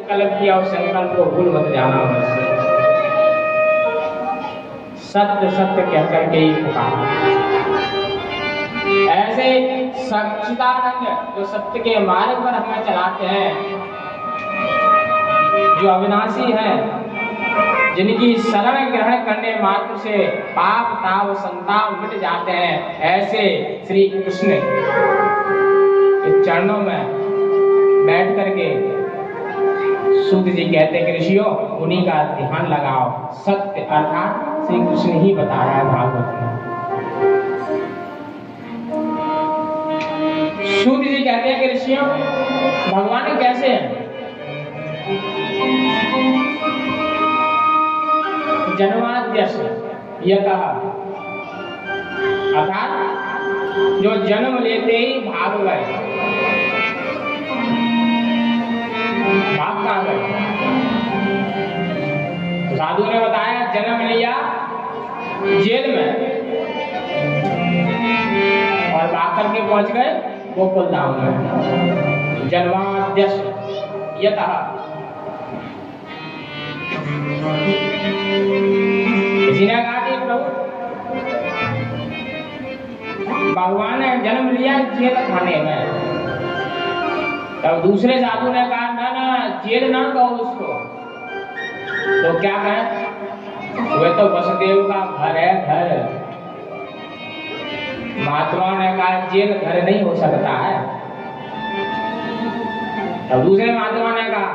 संकल्प किया उस संकल्प को भूल मत जाना। सत्य सत्य कह करके ही पुकारा। ऐसे सच्चिदानंद जो सत्य के मार्ग पर हमें चलाते हैं, जो अविनाशी है, जिनकी शरण ग्रहण करने मात्र से पाप ताप संताप मिट जाते हैं, ऐसे श्री कृष्ण के चरणों में बैठ करके सूत जी कहते हैं ऋषियों उन्हीं का ध्यान लगाओ। सत्य अर्थात श्री कृष्ण ही बताया है भागवत में। सूत जी कहते हैं कि ऋषियों भगवान कैसे हैं? जन्माद्यस्य यह कहा, अर्थात जो जन्म लेते ही भाग गए, भाग कहाँ गए? साधु ने बताया जन्म लिया जेल में और भाग करके पहुंच गए गोकुल धाम में। जन्माद्यस्य यतः, किसी ने कहा कि प्रभु भगवान ने जन्म लिया जेल खाने में। तब दूसरे साधु ने कहा ना ना जेल ना कहो उसको, तो क्या कहे? वह तो वसुदेव का घर है, घर। महात्मा ने कहा जेल घर नहीं हो सकता है। तब दूसरे महात्मा ने कहा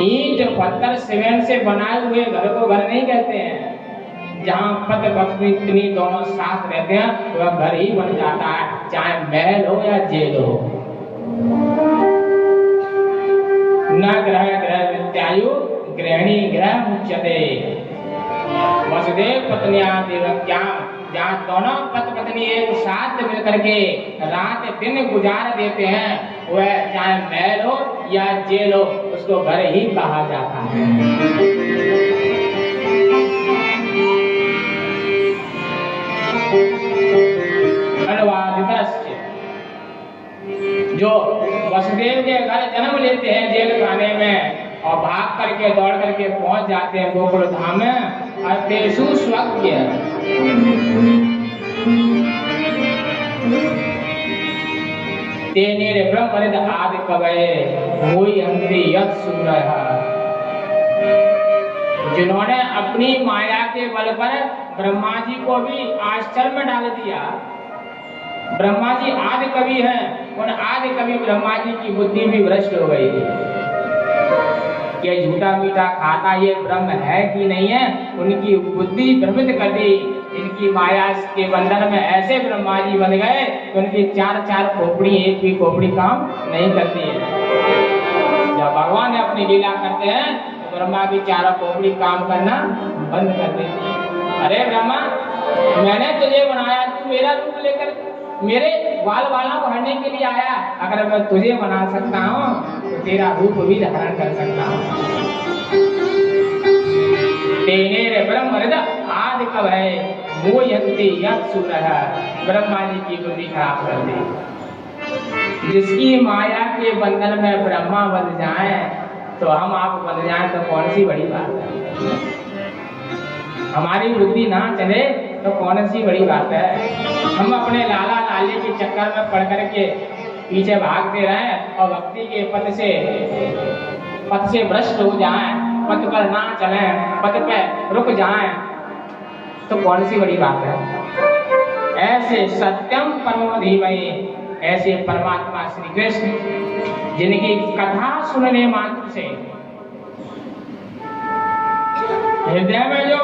ईंट पत्थर सीमेंट से बनाए हुए घर को घर नहीं कहते हैं। जहाँ पति पत्नी दोनों साथ रहते हैं वह घर ही बन जाता है, चाहे महल हो या जेल हो। न ग्रह ग्रह विद्यायु गृहिणी ग्रह मुच्यते। वसुदेव पत्नियां देवक्याम, जहाँ दोनों पति पत्नी एक साथ मिलकर के रात दिन गुजार देते हैं, वह चाहे महल हो या जेल हो उसको घर ही कहा जाता है। जो वसुदेव के घर जन्म लेते हैं जेल खाने में और भाग करके दौड़ करके पहुंच जाते हैं गोकुल धाम में, अर्थेषु स्वज्ञ तेने ब्रह्मनिद आदि कवये मुह्यन्ति यत् सूरयः। जिन्होंने अपनी माया के बल पर ब्रह्मा जी को भी आश्चर्य में डाल दिया। ब्रह्मा जी आदि कवि हैं, उन आदि कवि ब्रह्मा जी की बुद्धि भी भ्रष्ट हो गई। क्या झूठा मीठा खाता ये ब्रह्म है कि नहीं है, उनकी बुद्धि भ्रमित कर दी। इनकी माया के बंधन में ऐसे ब्रह्मा जी बन गए कि उनकी चार चार खोपड़ी एक भी खोपड़ी काम नहीं करती है। जब भगवान अपनी लीला करते हैं तो ब्रह्मा की चारों खोपड़ी काम करना बंद कर देती है। अरे ब्रह्मा, मैंने तुझे बनाया, तू मेरा रूप लेकर मेरे बाल बालों को हरने के लिए आया। अगर मैं तुझे बना सकता हूँ तो तेरा रूप भी धारण कर सकता हूँ। तेने ब्रह्मनिद आदि कवये मुह्यन्ति यत् सूरयः। ब्रह्मा जी की बुद्धि खराब कर दी। जिसकी माया के बंधन में ब्रह्मा बन जाए तो हम आप बन जाए तो कौन सी बड़ी बात है। हमारी बुद्धि ना चले तो कौन सी बड़ी बात है। हम अपने लाला लाली के चक्कर में पड़ करके पीछे भागते रहें और भक्ति के पथ से भ्रष्ट हो जाएं, पथ पर ना चलें, पथ पे रुक जाएं तो कौन सी बड़ी बात है। ऐसे सत्यम परमो धीमहि, ऐसे परमात्मा श्री कृष्ण जिनकी कथा सुनने मात्र से हृदय में जो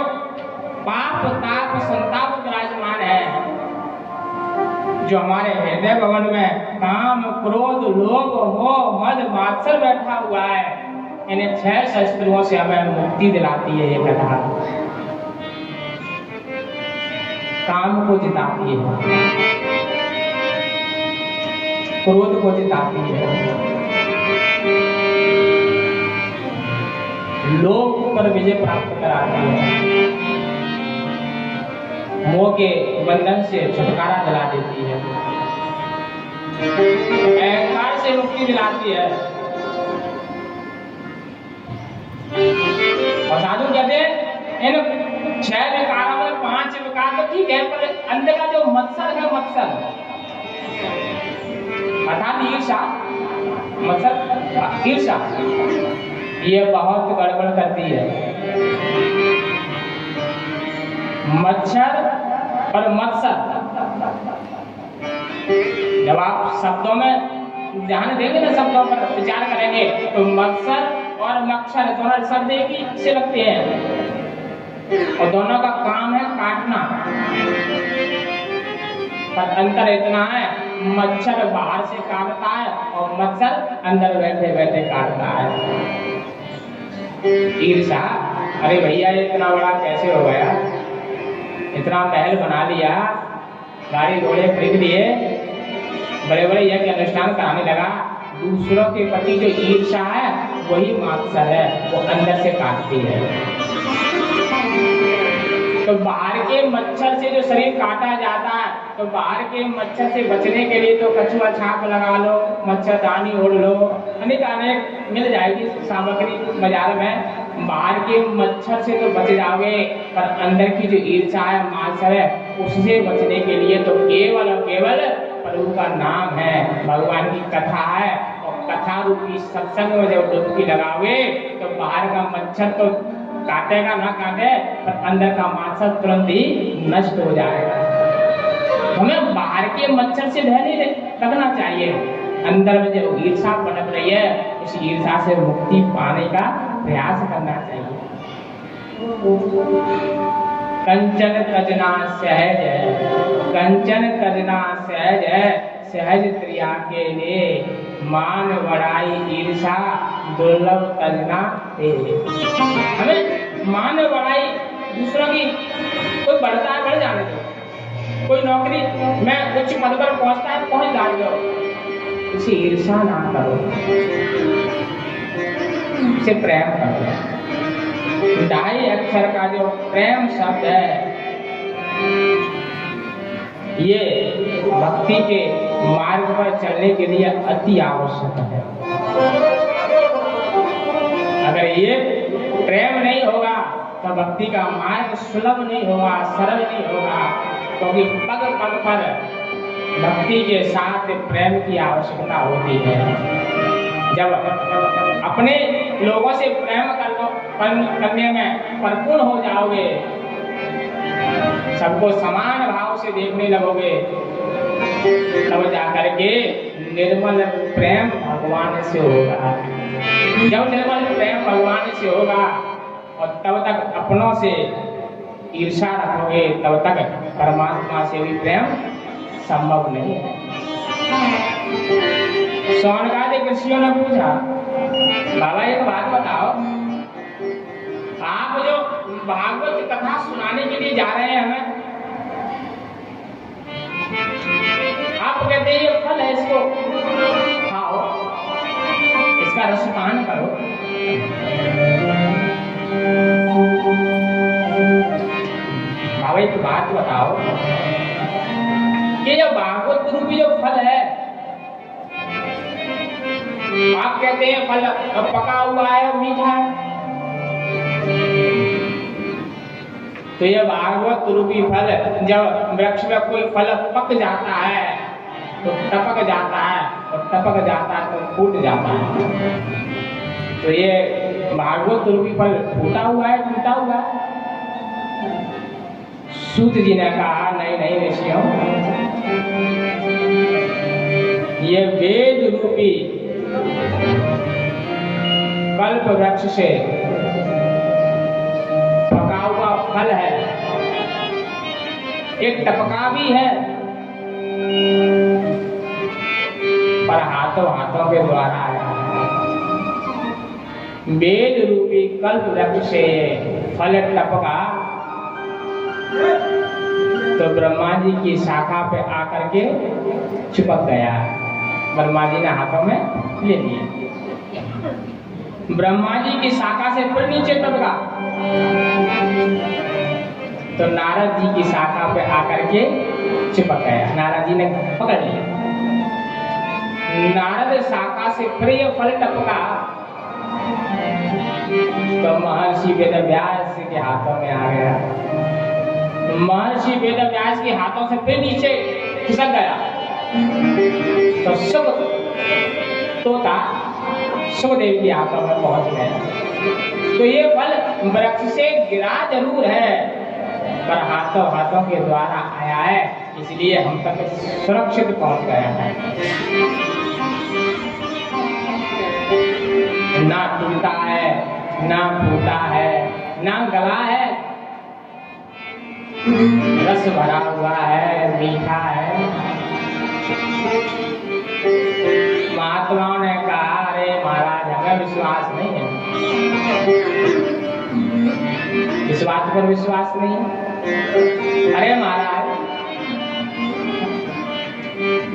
पाप ताप संताप विराजमान है, जो हमारे हृदय भवन में काम क्रोध लोभ मोह मद मात्सर्य बैठा हुआ है, इन्हें 6 शस्त्रों से हमें मुक्ति दिलाती है। ये कथा काम को जिताती है, क्रोध को जिताती है, लोभ पर विजय प्राप्त कराती है, मोह के बंधन से छुटकारा दिला देती है, अहंकार से मुक्ति दिलाती है, इन 6 विकारों में 5 विकार तो ठीक है, पर अंदर का जो मत्सर है, मत्सर अर्थात ईर्षा, मत्सर ईर्षा, ये बहुत गड़बड़ करती है। मच्छर और मत्सर, जब आप शब्दों में ध्यान देंगे ना, शब्दों पर विचार करेंगे तो मत्सर और मच्छर दोनों शब्द एक ही से लगते हैं और दोनों का काम है काटना। पर अंतर इतना है, मच्छर बाहर से काटता है और मच्छर अंदर बैठे बैठे काटता है। ईर्षा, अरे भैया इतना बड़ा कैसे हो गया, इतना महल बना लिया, गाड़ी घोड़े खरीद लिए, बड़े बड़े यज्ञ अनुष्ठान कराने लगा, दूसरों के प्रति जो ईर्षा है वही मत्सर है, वो अंदर से काटती है। तो बाहर के मच्छर से जो शरीर काटा जाता है, तो बाहर के मच्छर से बचने के लिए तो कछुआ छाप लगा लो, मच्छरदानी ओढ़ लो, अनेक मिल जाएगी सामग्री बाजार में। बाहर के मच्छर से तो बच जाओगे, पर अंदर की जो ईर्षा है, मत्सर है, उससे बचने के लिए तो केवल और केवल प्रभु का नाम है, भगवान की कथा है, और कथा रूपी सत्संग में जब डुबकी लगाओगे तो बाहर का मच्छर तो काटेगा ना काटे, पर अंदर का मत्सर तुरंत ही नष्ट हो जाएगा। हमें बाहर के मच्छर से भय नहीं लगना चाहिए, अंदर में जो ईर्षा पनप रही है, उस ईर्षा से मुक्ति पाने का प्रयास करना चाहिए। कंचन तजना सहज, कंचन तजना सहज, सहज क्रिया के लिए मान बढ़ाई ईर्षा दुर्लभ तजना दे। हमें मान बढ़ाई दूसरों की, कोई बढ़ता है बढ़ जाने दो, कोई नौकरी में उच्च पद पर पहुंचता है पहुंच जाने दो, उसे ईर्षा ना करो, उसे प्रेम करो। 2.5 अक्षर का जो प्रेम शब्द है, ये भक्ति के मार्ग पर चलने के लिए अति आवश्यक है। अगर ये प्रेम नहीं होगा तो भक्ति का मार्ग सुलभ नहीं होगा, सरल नहीं होगा, क्योंकि पग पग पर भक्ति के साथ प्रेम की आवश्यकता होती है। जब अपने लोगों से प्रेम करने में परिपूर्ण हो जाओगे, सबको समान भाव से देखने लगोगे, तब जाकर के निर्मल प्रेम भगवान से होगा। जब निर्मल प्रेम भगवान से होगा और तब तक अपनों से ईर्षा रखोगे, तब तक परमात्मा से भी प्रेम संभव नहीं है। शौनकादिक ऋषियों ने पूछा, बाबा एक बात बताओ, आप जो भागवत कथा सुनाने के लिए जा रहे हैं हमें, आप कहते हैं ये फल है, इसको खाओ, इसका रसपान करो, बाबा एक बात बताओ, ये जो भागवत रूपी जो फल है, आप कहते हैं फल पका हुआ है और मीठा है, तो ये भागवत रूपी फल, जब वृक्ष में कोई फल पक जाता है तो टपक जाता है, और टपक जाता है तो फूट जाता है, तो ये भागवत रूपी फल फूटा हुआ है, टूटा हुआ है। सूत जी ने कहा, नहीं नहीं ऋषियों, ये वेद रूपी कल्प वृक्ष से पका हुआ फल है, एक टपका भी है, पर हाथों हाथों के द्वारा है। वेद रूपी कल्प वृक्ष से फल टपका तो ब्रह्मा जी की शाखा पे आकर के चिपक गया, ब्रह्मा जी ने हाथों में ले लिया, ब्रह्मा जी की शाखा से फिर नीचे टपका तो नारद जी की शाखा पे आकर के चिपक गया, नारद जी ने पकड़ लिया, नारद शाखा से फिर ये फल टपका तो महर्षि वेदव्यास के हाथों में आ गया। महर्षि वेदव्यास के हाथों से फिर नीचे खिसक गया तो सुख तोता सुखदेव के हाथों में पहुंच गया। तो ये फल वृक्ष से गिरा जरूर है पर हाथों हाथों के द्वारा आया है, इसलिए हम तक सुरक्षित पहुंच गया है। ना टूटा है, ना फूटा है, ना गला है, रस भरा हुआ है, मीठा है। महात्माओं ने कहा, अरे महाराज हमें विश्वास नहीं है, इस बात पर विश्वास नहीं। अरे महाराज,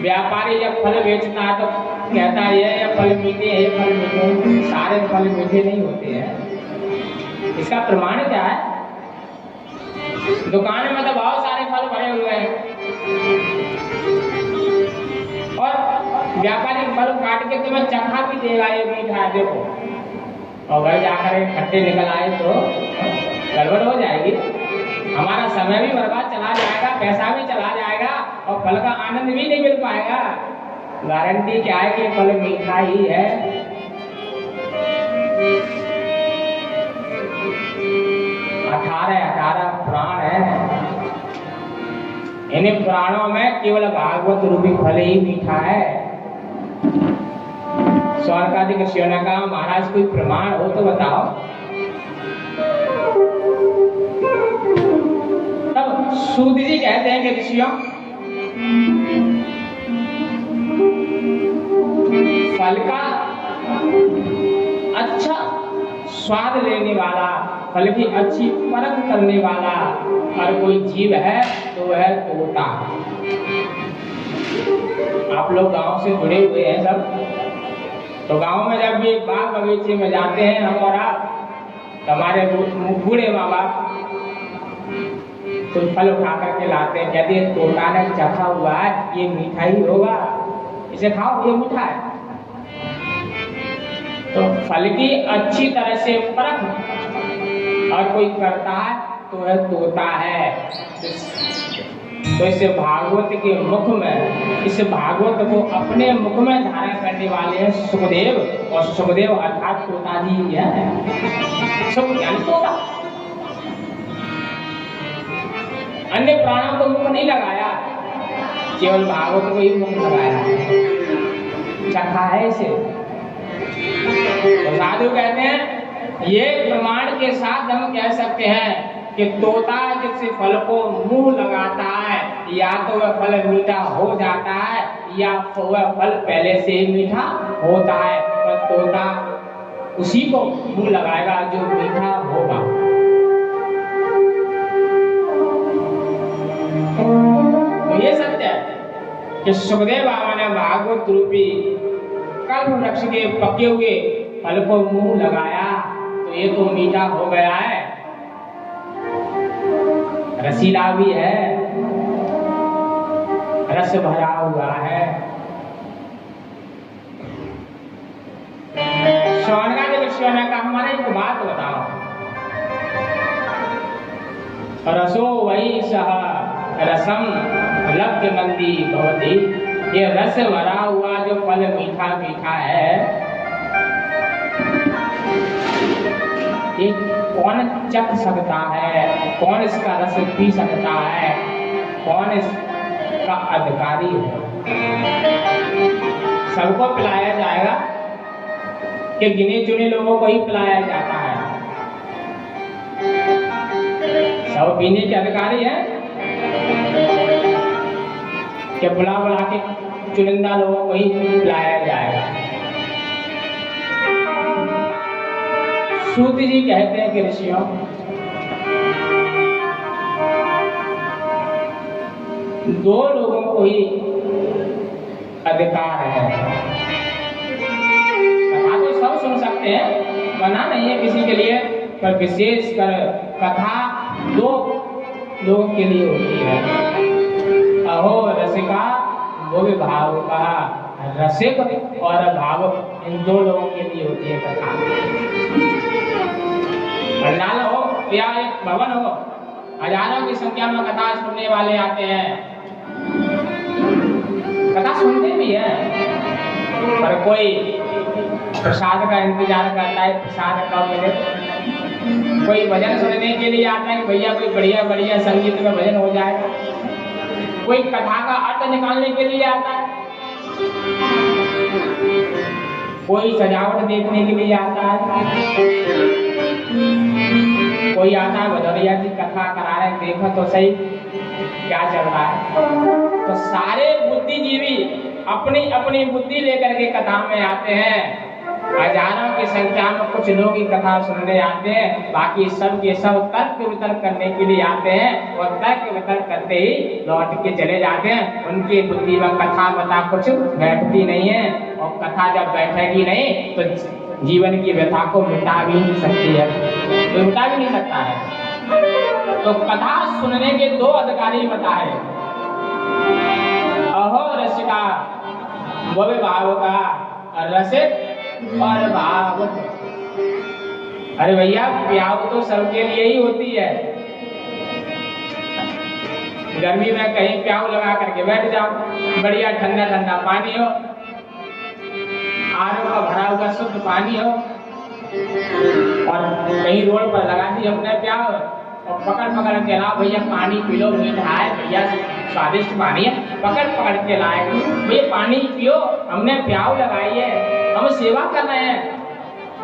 व्यापारी जब फल बेचता है तो कहता है ये फल मीठे हैं, ये फल मीठे हैं। सारे फल मीठे नहीं होते हैं। इसका प्रमाण क्या है? दुकान में तो बहुत सारे फल भरे हुए हैं और व्यापारी फल काट के तुम्हें चखा भी देगा, ये मीठा है देखो, और घर जाकर खट्टे निकल आए तो गड़बड़ हो जाएगी। हमारा समय भी बर्बाद चला जाएगा, पैसा भी चला जाएगा और फल का आनंद भी नहीं मिल पाएगा। गारंटी क्या है कि फल मीठा ही है। 18 पुराण है, इन पुराणों में केवल भागवत रूपी फल ही मीठा है। स्वर्गादि ऋषियों ने कहा, महाराज कोई प्रमाण हो तो बताओ। तब सूत जी कहते हैं कि ऋषियों, फल का अच्छा स्वाद लेने वाला, फल की अच्छी परख करने वाला हर कोई जीव है तो वह तोता। आप लोग गांव से जुड़े हुए हैं सब, तो गांव में जब भी बाग बगीचे में जाते हैं हम और आप, हमारे बूढ़े माँ बाप कुछ फल उठा करके लाते हैं, कहते हैं तोता ने चखा हुआ है, ये मीठा ही होगा, इसे खाओ, ये मीठा है। तो फल की अच्छी तरह से परख और कोई करता है तो वह तोता है। तो इस भागवत के मुख में, इस भागवत को अपने मुख में धारण करने वाले हैं सुखदेव, और सुखदेव अर्थात तोता जी है। सुख यानी तोता। अन्य प्राणों को मुख नहीं लगाया, केवल भागवत को ही मुख लगाया, चखा है इसे। तो साधु कहते हैं ये प्रमाण के साथ हम कह सकते हैं कि तोता जिस फल को मुंह लगाता है या तो वह फल मीठा हो जाता है या वह फल पहले से मीठा होता है, पर तोता उसी को मुंह लगाएगा जो मीठा होगा। तो ये सत्य है कि सुखदेव बाबा ने भागवत रूपी कल्प वृक्ष के पके हुए फल को मुंह लगाया तो ये तो मीठा हो गया है, रसीला भी है, रस भरा हुआ है। स्वर्गादि ऋषियों ने कहा, हमारे एक बात बताओ, रसो वही सह रसम लब्ध मंदी भवती, ये रस भरा हुआ जो फल मीठा मीठा है, ये कौन चख सकता है, कौन इसका रस पी सकता है, कौन इसका अधिकारी है? सबको पिलाया जाएगा कि गिने चुने लोगों को ही पिलाया जाता है? सब पीने के अधिकारी है कि बुला बुला के चुनिंदा लोगों को ही पिलाया जाएगा? सूत जी कहते हैं कि ऋषियों, दो लोगों को ही अधिकार है। कथा तो सब सुन सकते हैं, मना नहीं है किसी के लिए, पर विशेष कर कथा दो लोगों के लिए होती है। अहो रसिका वो भी भाव कहा, रसिक और भावुक इन दो लोगों के लिए होती है कथा। पंडाल हो या एक भवन हो, हजारों की संख्या में कथा सुनने वाले आते हैं, कथा सुनते भी है, पर कोई प्रसाद का इंतजार करता है, प्रसाद कब मिले। कोई भजन सुनने के लिए आता है, भैया कोई बढ़िया बढ़िया संगीत में भजन हो जाए। कोई कथा का अर्थ निकालने के लिए आता है, कोई सजावट देखने के लिए आता है, कोई आता है भदौरिया की कथा करा रहे, देखो तो सही क्या चल रहा है। तो सारे बुद्धिजीवी अपनी अपनी बुद्धि लेकर के कथा में आते हैं। हजारों की संख्या में कुछ लोग ही कथा सुनने आते हैं, बाकी सब के सब तर्क वितर्क करने के लिए आते हैं और तर्क वितर्क करते ही लौट के चले जाते हैं। उनकी बुद्धि में कथा बता कुछ बैठती नहीं है, और कथा जब बैठेगी नहीं तो जीवन की व्यथा को मिटा भी नहीं सकती है, तो मिटा भी नहीं सकता है। तो कथा सुनने के दो अधिकारी बताए, अहो रसिका वो भाव का, रसिक और भावुक। अरे भैया प्याव तो सबके लिए ही होती है। गर्मी में कहीं प्याव लगा करके बैठ जाओ, बढ़िया ठंडा ठंडा पानी हो, आरओ का भरा हुआ शुद्ध पानी हो, और कहीं रोड पर लगा दी अपने प्याव और पकड़ पकड़ के लाओ, भैया पानी पी लो, मीठा है भैया, स्वादिष्ट पानी है, पकड़ पकड़ के लाए, भैया पानी पियो, हमने प्याव लगाई है, हम सेवा कर रहे हैं,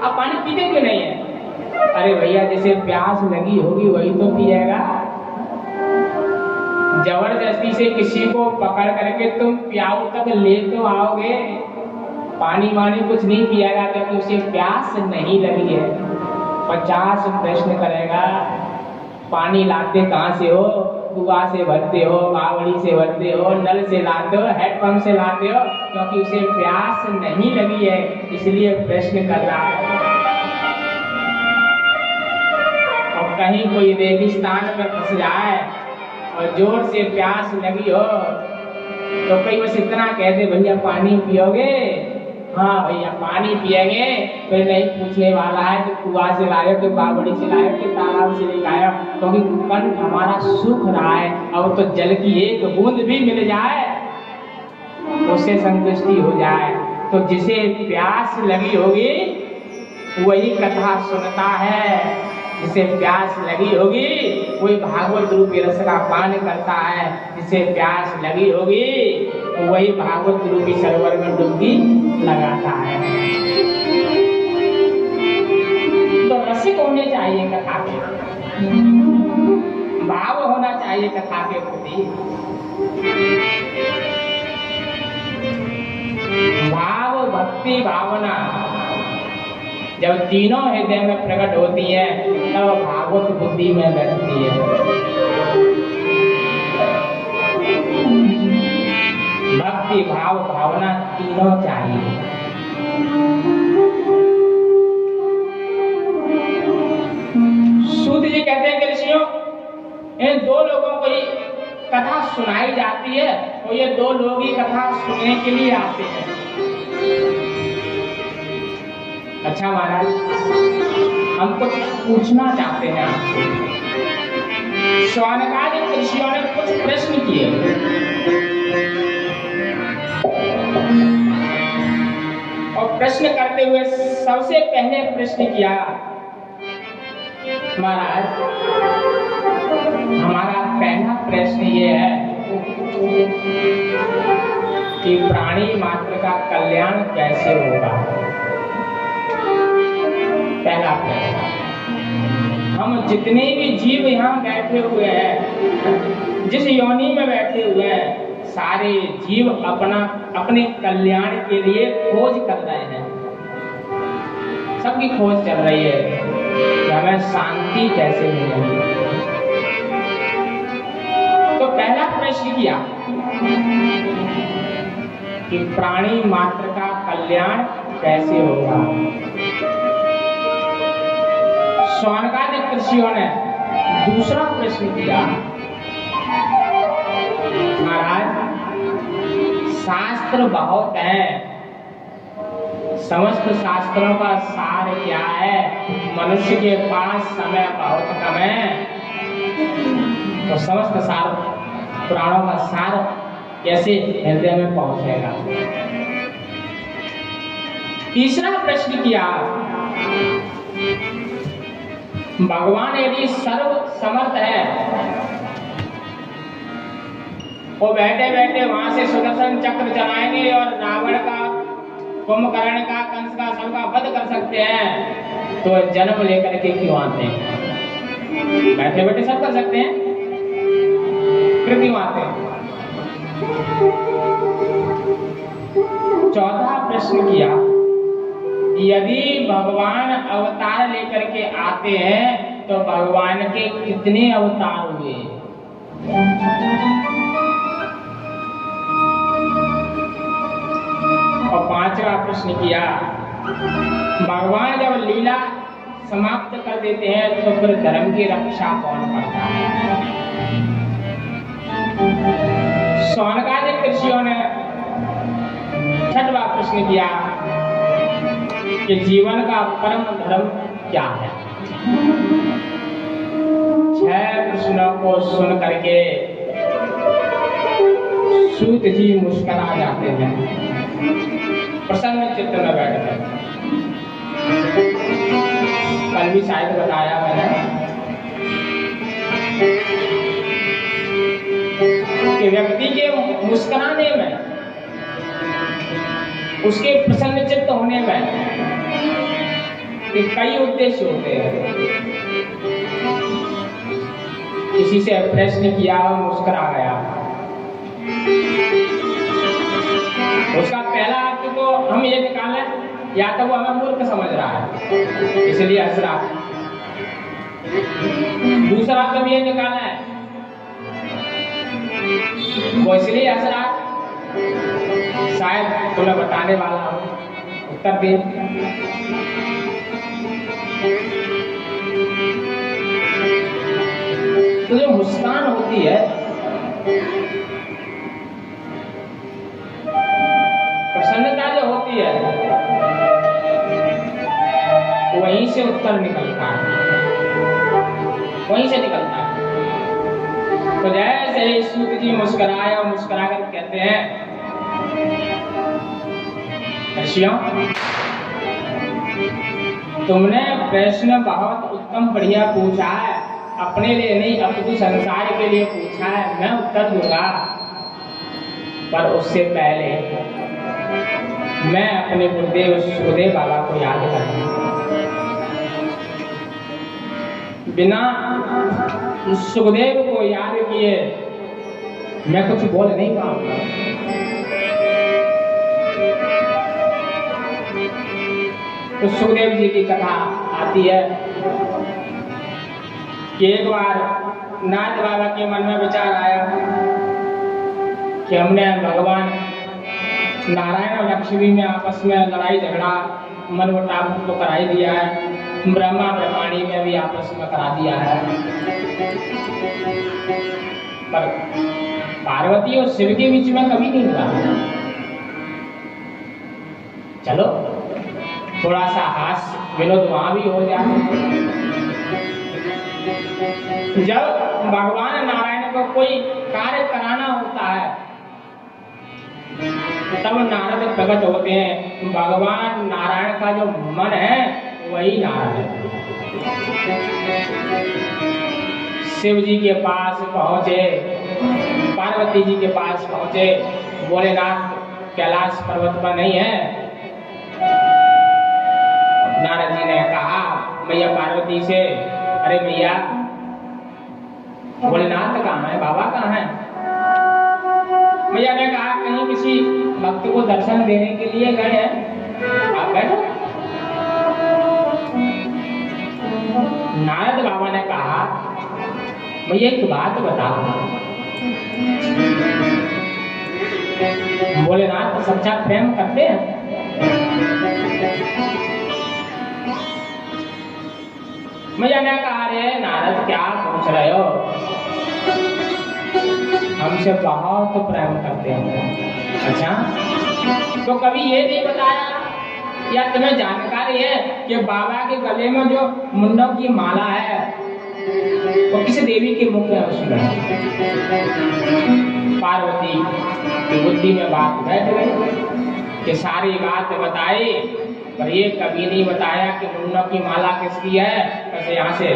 आप पानी पीते क्यों नहीं है। अरे भैया जिसे प्यास लगी होगी वही तो पिएगा। जबरदस्ती से किसी को पकड़ करके तुम प्याऊ तक ले तो आओगे, पानी मानी कुछ नहीं पिएगा क्योंकि उसे प्यास नहीं लगी है। 50 प्रश्न करेगा, पानी लाते कहाँ से हो, कुआं से भरते हो, बावड़ी से भरते हो, नल से लाते हो, हैंडपंप से लाते हो, क्योंकि उसे प्यास नहीं लगी है इसलिए प्रश्न कर रहा है। और कहीं कोई रेगिस्तान में फंस जाए और जोर से प्यास लगी हो तो कोई बस इतना कह दे, भैया पानी पियोगे, हाँ भैया पानी पिएंगे, कोई नहीं पूछने वाला है कि कुआं से लाए कि बावड़ी से लाए कि तालाब से लेकर आया, क्योंकि कंठ हमारा सूख रहा है, और तो जल की एक बूंद भी मिल जाए उससे संतुष्टि हो जाए। तो जिसे प्यास लगी होगी वही कथा सुनता है, जिसे प्यास लगी होगी वही भागवत रूपी रस का पान करता है, जिसे प्यास लगी होगी वही भागवत रूपी सरोवर में डुबकी लगाता है। तो रसिक होने चाहिए कथा के, भाव होना चाहिए कथा के प्रति। भाव भक्ति भावना जब तीनों हृदय में प्रकट होती है तब भागवत बुद्धि में बैठती है। भक्ति भाव भावना तीनों चाहिए। सूत जी कहते हैं कि ऋषियों, इन दो लोगों को कथा सुनाई जाती है और ये दो लोग ही कथा सुनने के लिए आते हैं। अच्छा महाराज, हम कुछ पूछना चाहते हैं आपसे। शौनकादिक ऋषियों ने कुछ प्रश्न किए, और प्रश्न करते हुए सबसे पहले प्रश्न किया, महाराज हमारा पहला प्रश्न ये है कि प्राणी मात्र का कल्याण कैसे होगा। पहला प्रश्न, हम जितने भी जीव यहाँ बैठे हुए हैं, जिस योनि में बैठे हुए हैं, सारे जीव अपने कल्याण के लिए खोज कर रहे हैं। सबकी खोज चल रही है कि हमें शांति कैसे मिलेगी। तो पहला प्रश्न किया कि प्राणी मात्र का कल्याण कैसे होगा। शौनकादिक ऋषियों ने दूसरा प्रश्न किया, महाराज शास्त्र बहुत हैं, समस्त शास्त्रों का सार क्या है? मनुष्य के पास समय बहुत कम है, तो समस्त सार पुराणों का सार कैसे हृदय में पहुंचेगा? तीसरा प्रश्न किया, भगवान यदि सर्व समर्थ है, वो बैठे बैठे वहां से सुदर्शन चक्र चलाएंगे और रावण का, कुंभकर्ण का, कंस का, सबका वध कर सकते हैं, तो जन्म लेकर के क्यों आते हैं? बैठे बैठे सब कर सकते हैं, फिर क्यों आते हैं? चौथा प्रश्न किया, यदि भगवान अवतार लेकर के आते हैं तो भगवान के कितने अवतार हुए? और पांचवा प्रश्न किया, भगवान जब लीला समाप्त कर देते हैं तो फिर धर्म की रक्षा कौन करता है? शौनकादिक ऋषियों ने छठवां प्रश्न किया कि जीवन का परम धर्म क्या है? 6 प्रश्नों को सुन करके सूत जी मुस्कुरा जाते हैं, प्रसन्न चित्त में बैठ गए। कल भी शायद बताया मैंने कि व्यक्ति के मुस्कुराने में, उसके प्रसन्न चित्त होने में कई उद्देश्य होते हैं। किसी से प्रश्न किया और मुस्कुरा गया, उसका पहला अर्थ तो हम ये निकालें, या तो वो हमें मूर्ख समझ रहा है इसलिए हंस रहा है। दूसरा अर्थ ये निकालना है, वो इसलिए हंस रहा है, शायद तुम्हें बताने वाला हूं, उत्तर दे। तो जो मुस्कान होती है, प्रसन्नता जो होती है, वहीं से उत्तर निकलता है, वहीं से निकलता है। तो जैसे ही सूत जी मुस्कुराए और मुस्कुरा कर कहते हैं, ऋषियों तुमने प्रश्न बहुत उत्तम बढ़िया पूछा है, अपने लिए नहीं अपितु संसार के लिए पूछा है, मैं उत्तर दूंगा, पर उससे पहले मैं अपने गुरुदेव सुखदेव बाबा को याद करूंगा। बिना सुखदेव को याद किए मैं कुछ बोल नहीं पाऊंगा। तो सुखदेव जी की कथा आती है कि एक बार नाथ बाबा के मन में विचार आया कि हमने भगवान नारायण और लक्ष्मी में आपस में लड़ाई झगड़ा मनमुटाव तो करा ही दिया है, ब्रह्मा ब्रह्माणी में भी आपस में करा दिया है, पर पार्वती और शिव के बीच में कभी नहीं हुआ। चलो थोड़ा सा हास्य विनोद वहां भी हो जाए। जब भगवान नारायण को कोई कार्य कराना होता है तब नारद प्रकट होते हैं। भगवान नारायण का जो मन है वही नारायण है। शिव जी के पास पहुंचे, पार्वती जी के पास पहुंचे, भोलेनाथ कैलाश पर्वत पर नहीं है। नारद जी ने कहा मैया पार्वती से, अरे मैया भोलेनाथ कहाँ है, बाबा कहाँ है? मैया ने कहा कहीं किसी भक्त को दर्शन देने के लिए गए हैं, आप बैठो। नारद बाबा ने कहा भैया एक बात बताओ, भोलेनाथ सच्चा प्रेम करते हैं? मैया ने कहा रे नारद क्या पूछ रहे हो, हमसे बहुत प्रेम करते हैं। अच्छा तो कभी ये नहीं बताया या तुम्हें जानकारी है कि बाबा के गले में जो मुंडों की माला है वो किस देवी के मुख है? उसमें पार्वती की बुद्धि में बात बैठ गई कि सारी बात बताई, पर ये कभी नहीं बताया कि मुंडों की माला किसकी है। बस यहाँ से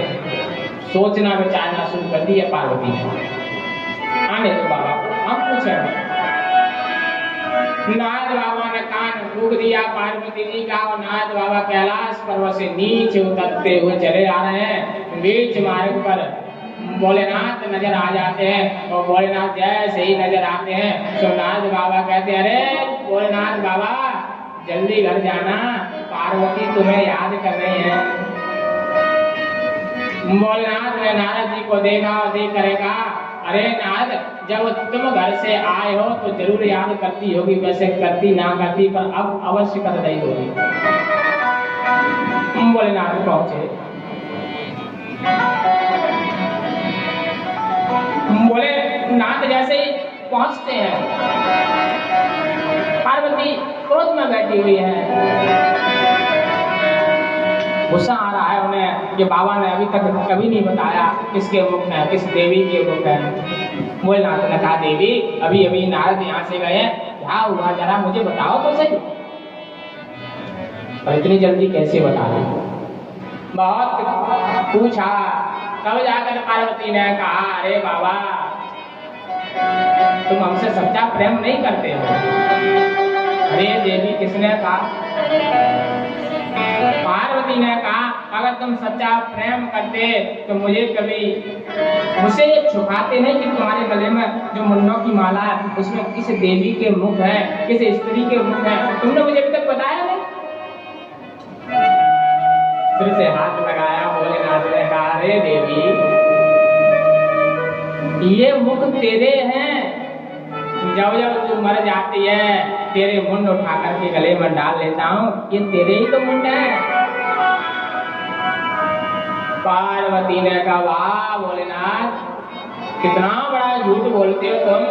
सोचना विचारना शुरू कर दिया पार्वती ने। आने तो बाबा हम पूछे। नारद बाबा ने कान फूंक दिया पार्वती जी का, और नारद बाबा कैलाश पर्वत से नीचे उतरते हुए चले आ रहे हैं। बीच मार्ग पर भोलेनाथ नजर आ जाते हैं, और भोलेनाथ जैसे ही नजर आते हैं तो नारद बाबा कहते हैं, अरे भोलेनाथ बाबा जल्दी घर जाना, पार्वती तुम्हें याद कर रही है। भोलेनाथ ने नारद जी को देखा और देख करेगा, अरे नारद जब तुम घर से आए हो तो जरूर याद करती होगी, वैसे करती ना करती पर अब अवश्य कर रही होगी। भोलेनाथ पहुंचे। भोलेनाथ जैसे ही पहुंचते हैं, पार्वती क्रोध में बैठी हुई है। गुस्सा आ रहा है उन्हें कि बाबा ने अभी तक कभी नहीं बताया किसके मुख है, किस देवी के मुख है। भोलेनाथ ने कहा, देवी अभी अभी नारद यहाँ से गए, क्या हुआ जरा मुझे बताओ तो सही। और इतनी जल्दी कैसे बता रहे? बहुत पूछा, तब जाकर पार्वती ने कहा, अरे बाबा तुम हमसे सच्चा प्रेम नहीं करते हो। अरे देवी किसने कहा? पार्वती ने कहा, अगर तुम सच्चा प्रेम करते तो मुझसे ये छुपाते नहीं कि तुम्हारे गले में जो मुन्नों की माला है उसमें किस देवी के मुख है, किस स्त्री के मुख है, तुमने मुझे अभी तक बताया नहीं। फिर से हाथ लगाया भोलेनाथ ने कहा, अरे देवी ये मुख तेरे हैं, जब जब तू मर जाती है तेरे मुंड उठा करके गले में डाल लेता हूँ, ये तेरे ही तो मुंड है। पार्वती ने कहा, वाह भोलेनाथ कितना बड़ा झूठ बोलते हो तुम,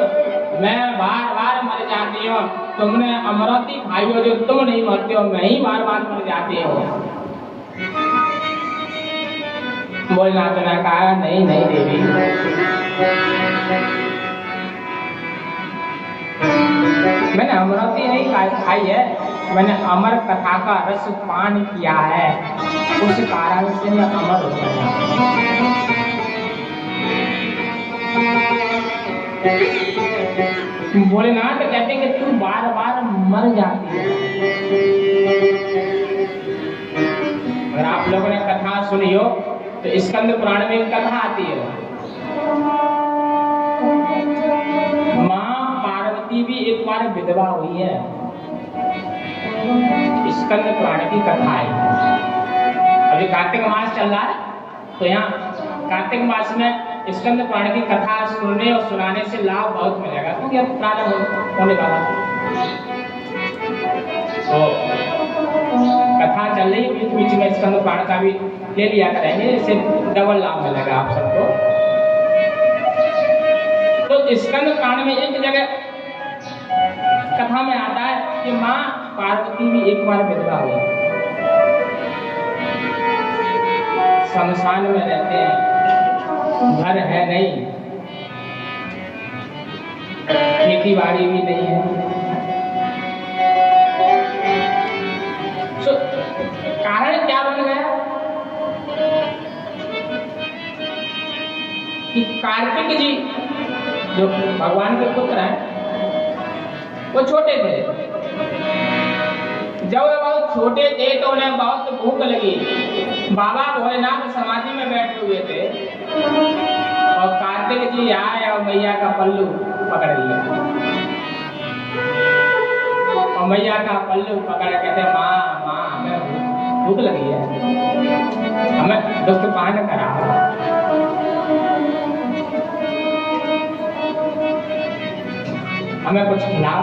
मैं बार बार मर जाती हूँ, तुमने अमरती खाई हो जो तुम नहीं मरते हो, मैं ही बार बार मर जाती हूँ। भोलेनाथ ने कहा, नहीं नहीं देवी, मैंने अमरती नहीं खाई है, मैंने अमर कथा का रस पान किया है, उस कारण से मैं अमर हो गया। भोलेनाथ कहते हैं कि तू बार बार मर जाती है। अगर आप लोगों ने कथा सुनी हो तो स्कंद पुराण में एक कथा आती है, माँ पार्वती भी एक बार विधवा हुई है। स्कंद पुराण की कथा है। अभी कार्तिक मास चल रहा है तो यहाँ कार्तिक मास में स्कंद पुराण की कथा सुनने और सुनाने से लाभ बहुत मिलेगा, क्योंकि अब प्रारंभ होने वाला तो कथा चल रही है, बीच बीच में स्कंद पुराण का भी ले लिया करेंगे, इससे डबल लाभ मिलेगा आप सबको। तो स्कंद पुराण में एक जगह कथा में आता है कि माँ पार्वती भी एक बार विधवा हुई, शमशान में रहते हैं, घर है नहीं, खेती बाड़ी भी नहीं है, तो कारण क्या बन गया कि कार्तिक जी जो भगवान के पुत्र हैं वो छोटे थे। जब वे बहुत छोटे थे तो उन्हें बहुत भूख लगी। बाबा भोलेनाथ समाधि में बैठे हुए थे और कार्तिक जी आए और मैया का पल्लू पकड़ लिया, और मैया का पल्लू पकड़ कहते, माँ माँ हमें भूख लगी है, हमें दुष्ट पान करा, हमें कुछ खिलाओ।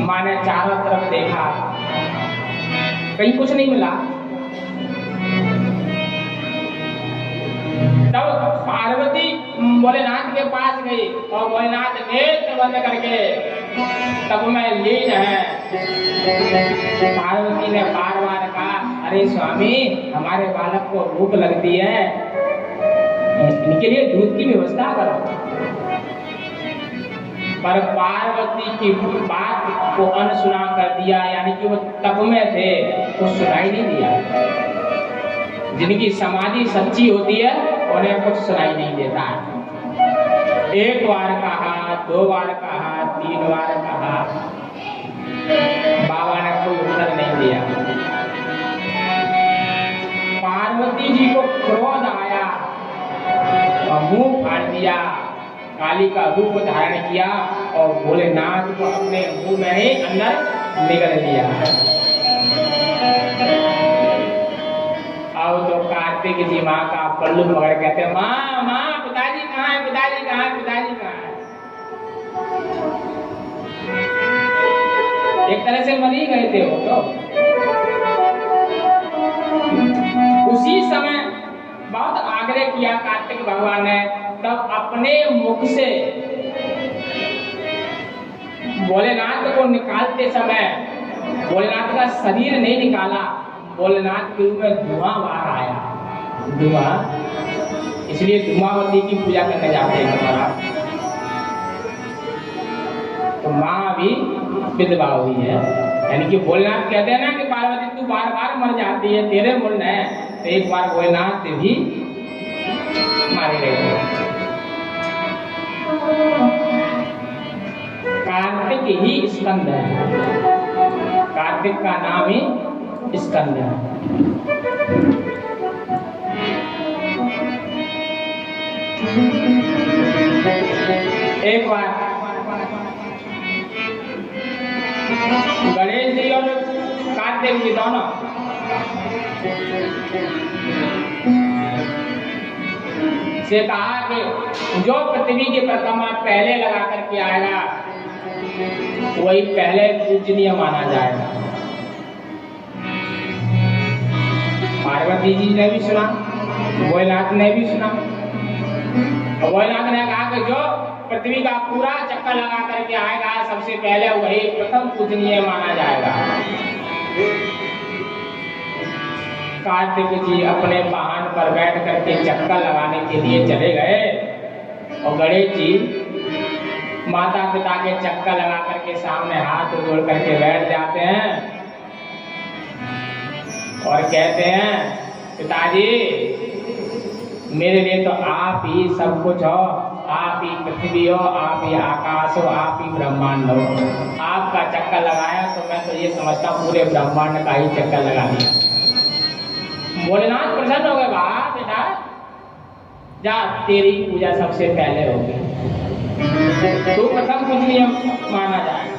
माँ ने चारों तरफ देखा, कहीं कुछ नहीं मिला। तब पार्वती भोलेनाथ के पास गई और भोलेनाथ नेत्र बंद करके तब में लीन है। पार्वती ने बार बार कहा, अरे स्वामी, हमारे बालक को भूख लगती है, इनके लिए दूध की व्यवस्था करो। पर पार्वती की बात को अनसुना कर दिया, यानी कि वो तप में थे, वो सुनाई नहीं दिया। जिनकी समाधि सच्ची होती है उन्हें कुछ सुनाई नहीं देता है। एक बार कहा, 2 बार कहा, 3 बार कहा, बाबा ने कोई उत्तर नहीं दिया। पार्वती जी को क्रोध आया और मुंह फाड़ दिया, काली का रूप धारण किया और भोलेनाथ को अपने मुंह में ही अंदर निगल लिया। अब तो कार्तिक जी माँ का पल्लू पकड़ कहते हैं, माँ माँ, पिताजी कहाँ है, पिताजी कहाँ है, पिताजी कहाँ है। एक तरह से मर ही गए थे वो तो। उसी समय बहुत आग्रह किया कार्तिक भगवान ने, तब अपने मुख से भोलेनाथ को निकालते समय भोलेनाथ का शरीर नहीं निकाला, भोलेनाथ के रूप में धुआं बाहर आया। धुआं, इसलिए धुआंवती की पूजा करने जाते हैं हमारा। तो माँ भी विधवा हुई है, यानी कि भोलेनाथ कहते हैं ना कि पार्वती तू बार बार मर जाती है, तेरे मुंड है, तो एक बार भोलेनाथ भी मारे गए। कार्तिक ही स्कंद है, कार्तिक का नाम ही स्कंद है। एक बार गणेश जी और कार्तिक जी दोनों से कहा कि जो पृथ्वी की परिक्रमा पहले लगा करके आएगा वही पहले पूजनीय माना जाएगा। पार्वती जी ने भी सुना, भोलेनाथ ने भी सुना। भोलेनाथ ने कहा कि जो पृथ्वी का पूरा चक्कर लगा करके आएगा सबसे पहले वही प्रथम पूजनीय माना जाएगा। कार्तिक जी अपने वाहन पर बैठ करके चक्कर लगाने के लिए चले गए और गणेश जी माता पिता के चक्कर लगा करके सामने हाथ जोड़ करके बैठ जाते हैं और कहते हैं, पिताजी मेरे लिए तो आप ही सब कुछ हो, आप ही पृथ्वी हो, आप ही आकाश हो, आप ही ब्रह्मांड हो। आपका चक्कर लगाया तो मैं तो ये समझता हूँ पूरे ब्रह्मांड का ही चक्कर लगा दिया। भोलेनाथ प्रसन्न हो गए, वाह बेटा, जा तेरी पूजा सबसे पहले होगी, तो प्रथम पूजनीय माना जाएगा।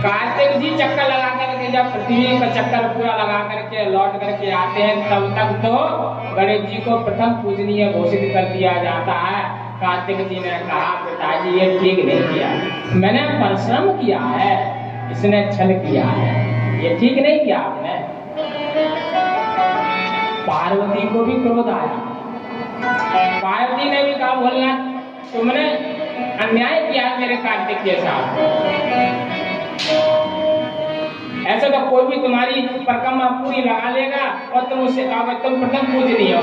कार्तिक जी चक्कर लगा करके जब पृथ्वी का चक्कर पूरा लगा करके लौट करके आते हैं तब तक तो गणेश जी को प्रथम पूजनीय घोषित कर दिया जाता है। कार्तिक जी ने कहा, पिताजी ये ठीक नहीं किया, मैंने परिश्रम किया है, इसने छल किया है, ये ठीक नहीं किया आपने। पार्वती को भी क्रोध आया। पार्वती ने भी कहा, भोलेनाथ तुमने अन्याय किया मेरे कार्तिक के साथ, ऐसे तो कोई भी तुम्हारी परिक्रमा पूरी लगा लेगा और तुम उससे कहा तुम प्रथम पूजनीय हो।